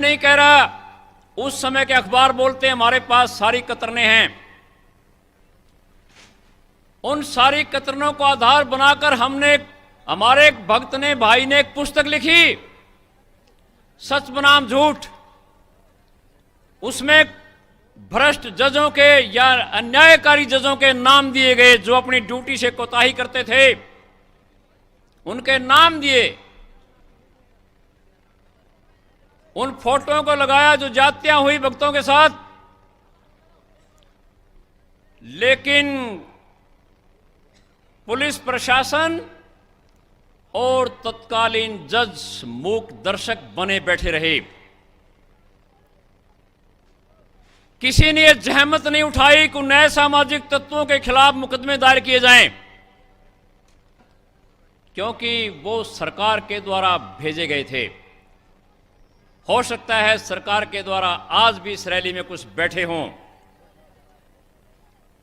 नहीं कह रहा, उस समय के अखबार बोलते हैं हमारे पास सारी कतरने हैं। उन सारी कतरनों को आधार बनाकर हमारे एक भक्त ने, भाई ने एक पुस्तक लिखी, सच बनाम झूठ। उसमें भ्रष्ट जजों के या अन्यायकारी जजों के नाम दिए गए जो अपनी ड्यूटी से कोताही करते थे, उनके नाम दिए। उन फोटों को लगाया जो जातियां हुई भक्तों के साथ। लेकिन पुलिस प्रशासन और तत्कालीन जज मूक दर्शक बने बैठे रहे। किसी ने यह जहमत नहीं उठाई कि नए सामाजिक तत्वों के खिलाफ मुकदमे दायर किए जाएं, क्योंकि वो सरकार के द्वारा भेजे गए थे। हो सकता है सरकार के द्वारा आज भी इस रैली में कुछ बैठे हों।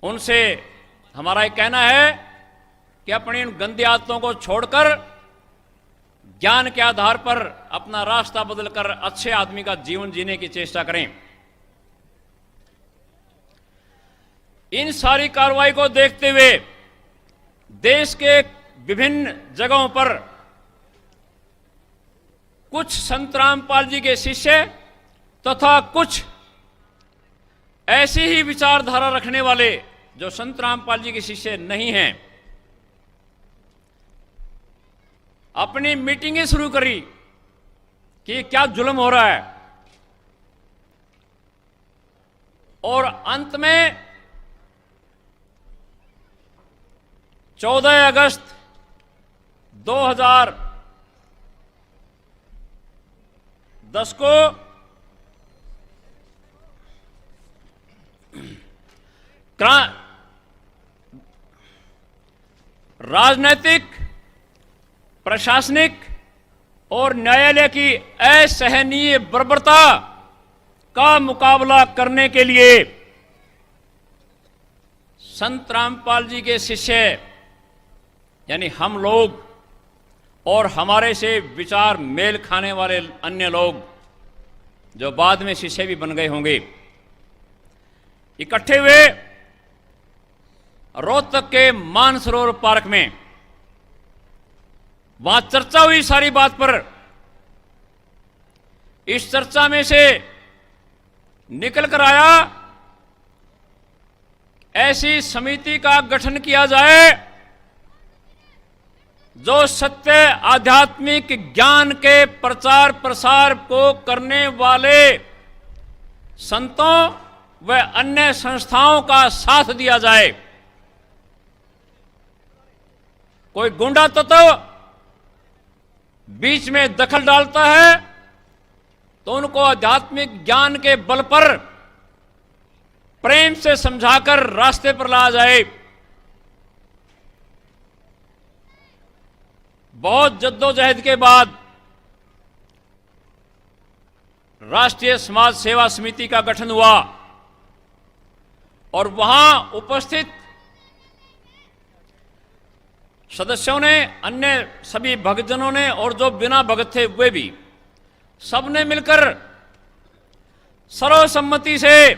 उनसे हमारा ये कहना है कि अपनी इन गंदी आदतों को छोड़कर ज्ञान के आधार पर अपना रास्ता बदलकर अच्छे आदमी का जीवन जीने की चेष्टा करें। इन सारी कार्रवाई को देखते हुए देश के विभिन्न जगहों पर कुछ संत रामपाल जी के शिष्य तथा कुछ ऐसी ही विचारधारा रखने वाले जो संत रामपाल जी के शिष्य नहीं हैं, अपनी मीटिंगें शुरू करी कि क्या जुल्म हो रहा है। और अंत में 14 अगस्त 2010 को राजनीतिक, प्रशासनिक और न्यायालय की असहनीय बर्बरता का मुकाबला करने के लिए संत रामपाल जी के शिष्य यानी हम लोग और हमारे से विचार मेल खाने वाले अन्य लोग जो बाद में शिष्य भी बन गए होंगे, इकट्ठे हुए रोहतक के मानसरोवर पार्क में। वहां चर्चा हुई सारी बात पर। इस चर्चा में से निकल कर आया ऐसी समिति का गठन किया जाए जो सत्य आध्यात्मिक ज्ञान के प्रचार प्रसार को करने वाले संतों व अन्य संस्थाओं का साथ दिया जाए। कोई गुंडा तत्व बीच में दखल डालता है तो उनको आध्यात्मिक ज्ञान के बल पर प्रेम से समझाकर रास्ते पर लाया जाए। बहुत जद्दोजहद के बाद राष्ट्रीय समाज सेवा समिति का गठन हुआ और वहां उपस्थित सदस्यों ने, अन्य सभी भक्तजनों ने और जो बिना भगत थे वे भी, सबने मिलकर सर्वसम्मति से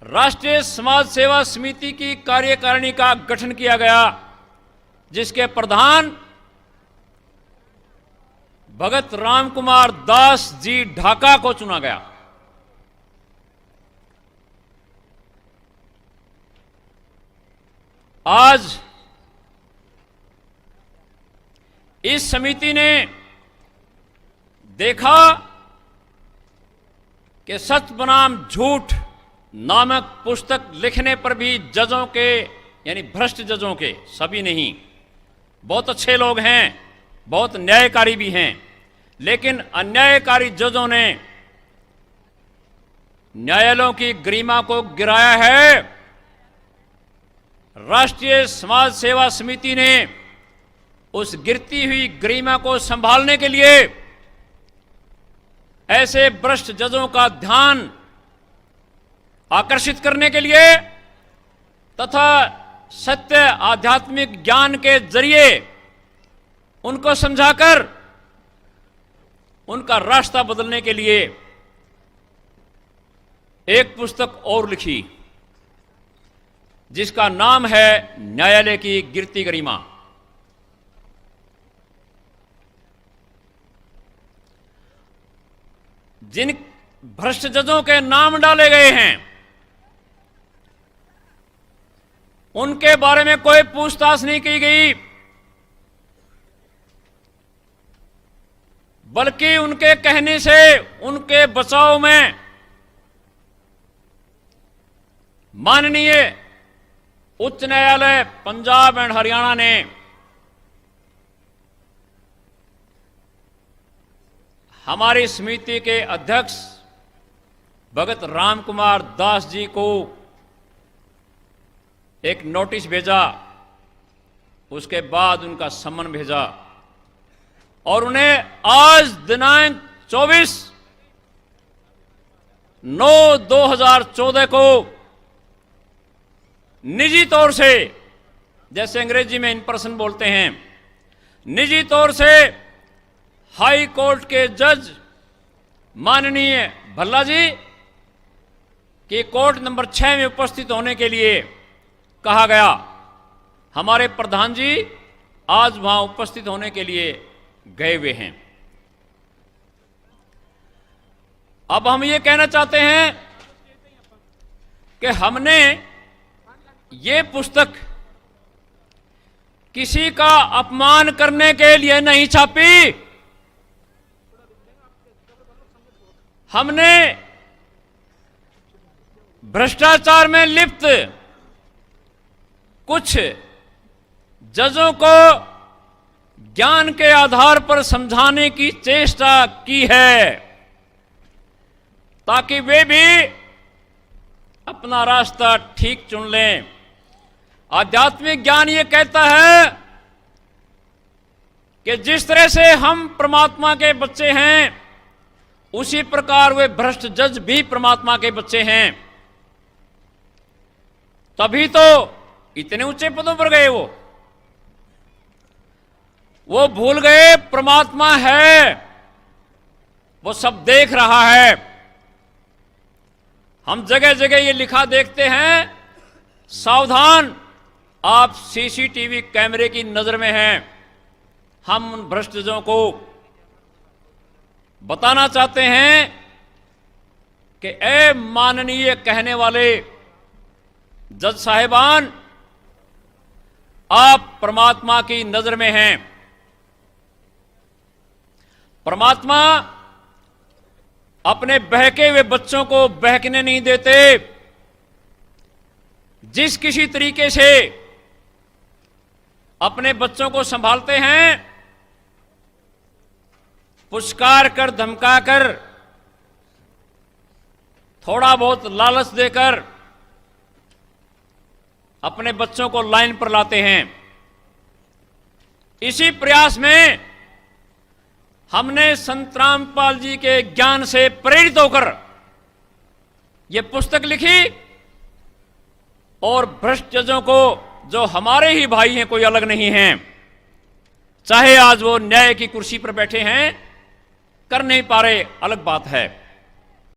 राष्ट्रीय समाज सेवा समिति की कार्यकारिणी का गठन किया गया, जिसके प्रधान भगत रामकुमार दास जी ढाका को चुना गया। आज इस समिति ने देखा कि सच बनाम झूठ नामक पुस्तक लिखने पर भी जजों के, यानी भ्रष्ट जजों के, सभी नहीं, बहुत अच्छे लोग हैं, बहुत न्यायकारी भी हैं, लेकिन अन्यायकारी जजों ने न्यायालयों की गरिमा को गिराया है। राष्ट्रीय समाज सेवा समिति ने उस गिरती हुई गरिमा को संभालने के लिए ऐसे भ्रष्ट जजों का ध्यान आकर्षित करने के लिए तथा सत्य आध्यात्मिक ज्ञान के जरिए उनको समझाकर उनका रास्ता बदलने के लिए एक पुस्तक और लिखी, जिसका नाम है न्यायालय की गिरती गरिमा। जिन भ्रष्ट जजों के नाम डाले गए हैं, उनके बारे में कोई पूछताछ नहीं की गई, बल्कि उनके कहने से उनके बचाव में माननीय उच्च न्यायालय पंजाब एंड हरियाणा ने हमारी समिति के अध्यक्ष भगत राम कुमार दास जी को एक नोटिस भेजा, उसके बाद उनका सम्मन भेजा और उन्हें आज दिनांक 24/9/2014 को निजी तौर से, जैसे अंग्रेजी में इन पर्सन बोलते हैं, निजी तौर से हाई कोर्ट के जज माननीय भल्ला जी की कोर्ट नंबर 6 में उपस्थित होने के लिए कहा गया। हमारे प्रधान जी आज वहां उपस्थित होने के लिए गए हुए हैं। अब हम ये कहना चाहते हैं कि हमने ये पुस्तक किसी का अपमान करने के लिए नहीं छापी, हमने भ्रष्टाचार में लिप्त कुछ जजों को ज्ञान के आधार पर समझाने की चेष्टा की है, ताकि वे भी अपना रास्ता ठीक चुन लें। आध्यात्मिक ज्ञान ये कहता है कि जिस तरह से हम परमात्मा के बच्चे हैं, उसी प्रकार वे भ्रष्ट जज भी परमात्मा के बच्चे हैं। तभी तो इतने ऊंचे पदों पर गए। वो भूल गए परमात्मा है, वो सब देख रहा है। हम जगह जगह ये लिखा देखते हैं, सावधान, आप सीसीटीवी कैमरे की नजर में हैं। हम उन भ्रष्टजों को बताना चाहते हैं कि ए माननीय कहने वाले जज साहिबान, आप परमात्मा की नजर में हैं। परमात्मा अपने बहके हुए बच्चों को बहकने नहीं देते। जिस किसी तरीके से अपने बच्चों को संभालते हैं, पुचकार कर, धमका कर, थोड़ा बहुत लालच देकर अपने बच्चों को लाइन पर लाते हैं। इसी प्रयास में हमने संत रामपाल जी के ज्ञान से प्रेरित होकर यह पुस्तक लिखी और भ्रष्ट जजों को, जो हमारे ही भाई हैं, कोई अलग नहीं हैं, चाहे आज वो न्याय की कुर्सी पर बैठे हैं, कर नहीं पा रहे, अलग बात है।